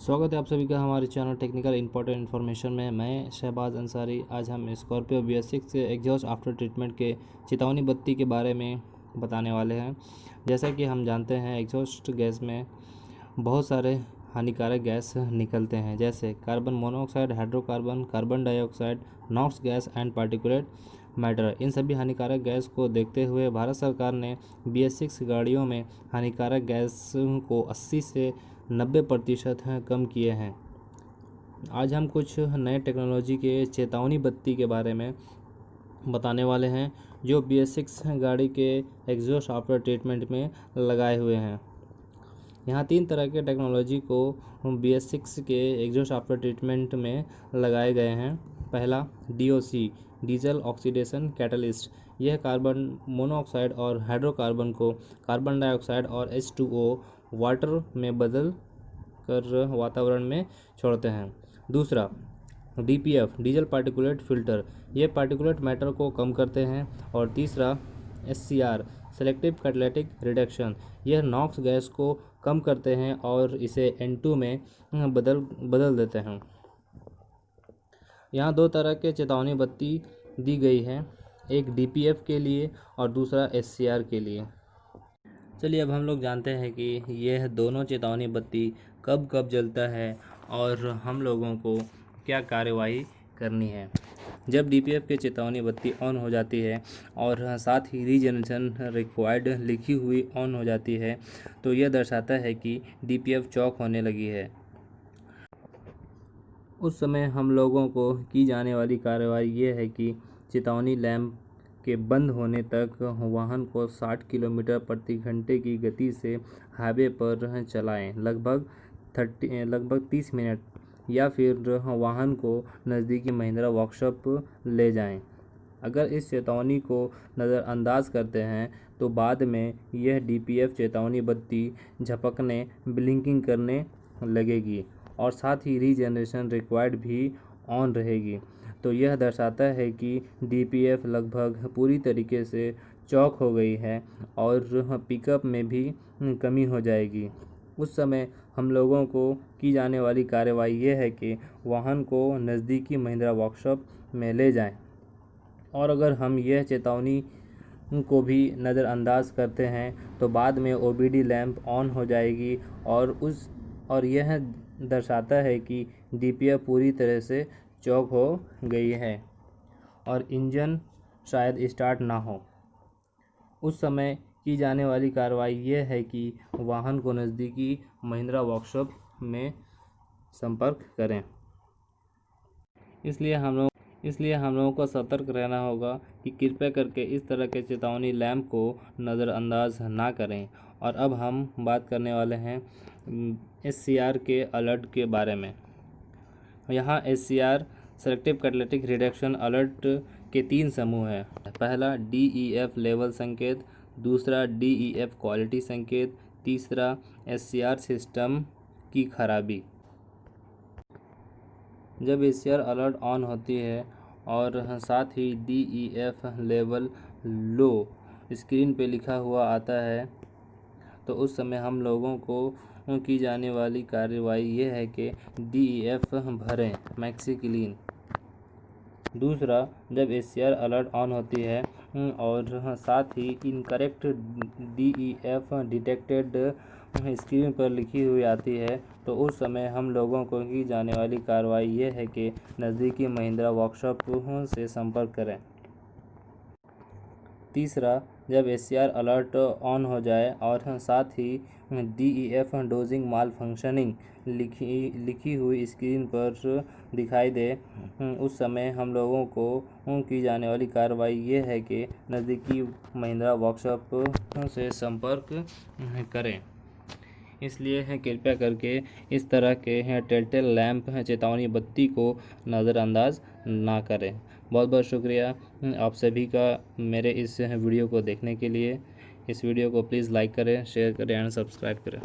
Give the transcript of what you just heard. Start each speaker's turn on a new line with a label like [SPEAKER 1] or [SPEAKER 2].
[SPEAKER 1] स्वागत है आप सभी का हमारे चैनल टेक्निकल इंपॉर्टेंट इन्फॉर्मेशन में। मैं शहबाज अंसारी। आज हम स्कॉर्पियो BS6 से एग्जॉस्ट आफ्टर ट्रीटमेंट के चेतावनी बत्ती के बारे में बताने वाले हैं। जैसा कि हम जानते हैं, एग्जॉस्ट गैस में बहुत सारे हानिकारक गैस निकलते हैं, जैसे carbon monoxide, hydrocarbon, carbon dioxide, NOx gas and particulate matter. इन सभी हानिकारक गैस को देखते हुए भारत सरकार ने BS6 गाड़ियों में हानिकारक गैस को 80 से 90% कम किए हैं। आज हम कुछ नए टेक्नोलॉजी के चेतावनी बत्ती के बारे में बताने वाले हैं, जो BS6 गाड़ी के एग्जॉस्ट आफ्टर ट्रीटमेंट में लगाए हुए हैं। यहाँ 3 तरह के टेक्नोलॉजी को BS6 के एग्जॉस्ट आफ्टर ट्रीटमेंट में लगाए गए हैं। पहला DOC, डीजल ऑक्सीडेशन कैटलिस्ट। यह कार्बन मोनोऑक्साइड और हाइड्रोकार्बन को कार्बन डाइऑक्साइड और H2O वाटर में बदल कर वातावरण में छोड़ते हैं। दूसरा DPF, डीजल पार्टिकुलेट फिल्टर। ये पार्टिकुलेट मैटर को कम करते हैं। और तीसरा SCR, सेलेक्टिव कैटालिटिक रिडक्शन। यह नॉक्स गैस को कम करते हैं और इसे N2 में बदल देते हैं। यहाँ 2 तरह के चेतावनी बत्ती दी गई है, एक DPF के लिए और दूसरा SCR के लिए। चलिए अब हम लोग जानते हैं कि यह दोनों चेतावनी बत्ती कब कब जलता है और हम लोगों को क्या कार्यवाही करनी है। जब DPF की चेतावनी बत्ती ऑन हो जाती है और साथ ही रीजनरेशन रिक्वायर्ड लिखी हुई ऑन हो जाती है, तो यह दर्शाता है कि DPF चॉक होने लगी है। उस समय हम लोगों को की जाने वाली कार्रवाई ये है कि चेतावनी लैंप के बंद होने तक वाहन को 60 किलोमीटर प्रति घंटे की गति से हाईवे पर चलाएं, लगभग 30 मिनट, या फिर वाहन को नज़दीकी महिंद्रा वर्कशॉप ले जाएं। अगर इस चेतावनी को नज़रअंदाज करते हैं तो बाद में यह DPF चेतावनी बत्ती झपकने, ब्लिंकिंग करने लगेगी और साथ ही रीजनरेशन रिक्वायर्ड भी ऑन रहेगी। तो यह दर्शाता है कि DPF लगभग पूरी तरीके से चॉक हो गई है और पिकअप में भी कमी हो जाएगी। उस समय हम लोगों को की जाने वाली कार्रवाई ये है कि वाहन को नज़दीकी महिंद्रा वर्कशॉप में ले जाएं। और अगर हम यह चेतावनी को भी नज़रअंदाज करते हैं तो बाद में OBD लैंप ऑन हो जाएगी और यह दर्शाता है कि DPF पूरी तरह से चॉक हो गई है और इंजन शायद स्टार्ट ना हो। उस समय की जाने वाली कार्रवाई यह है कि वाहन को नज़दीकी महिंद्रा वर्कशॉप में संपर्क करें। इसलिए हम लोगों को सतर्क रहना होगा कि कृपया करके इस तरह के चेतावनी लैंप को नज़रअंदाज ना करें। और अब हम बात करने वाले हैं SCR के अलर्ट के बारे में। यहाँ SCR, selective catalytic reduction alert के 3 समूह हैं। पहला DEF लेवल संकेत, दूसरा DEF क्वालिटी संकेत, तीसरा SCR सिस्टम की खराबी। जब SCR अलर्ट ऑन होती है और साथ ही DEF लेवल लो स्क्रीन पे लिखा हुआ आता है, तो उस समय हम लोगों को की जाने वाली कार्रवाई ये है कि DEF भरें, मैक्सी क्लीन। दूसरा, जब SCR अलर्ट ऑन होती है और साथ ही इनकरेक्ट DEF डिटेक्टेड स्क्रीन पर लिखी हुई आती है, तो उस समय हम लोगों को की जाने वाली कार्रवाई ये है कि नज़दीकी महिंद्रा वर्कशॉप से संपर्क करें। तीसरा, जब SCR अलर्ट ऑन हो जाए और साथ ही DEF डोजिंग माल फंक्शनिंग लिखी हुई स्क्रीन पर दिखाई दे, उस समय हम लोगों को की जाने वाली कार्रवाई ये है कि नज़दीकी महिंद्रा वर्कशॉप से संपर्क करें। इसलिए कृपया करके इस तरह के टेलटेल लैंप चेतावनी बत्ती को नज़रअंदाज ना करें। बहुत बहुत शुक्रिया आप सभी का मेरे इस वीडियो को देखने के लिए। इस वीडियो को प्लीज़ लाइक करें, शेयर करें एंड सब्सक्राइब करें।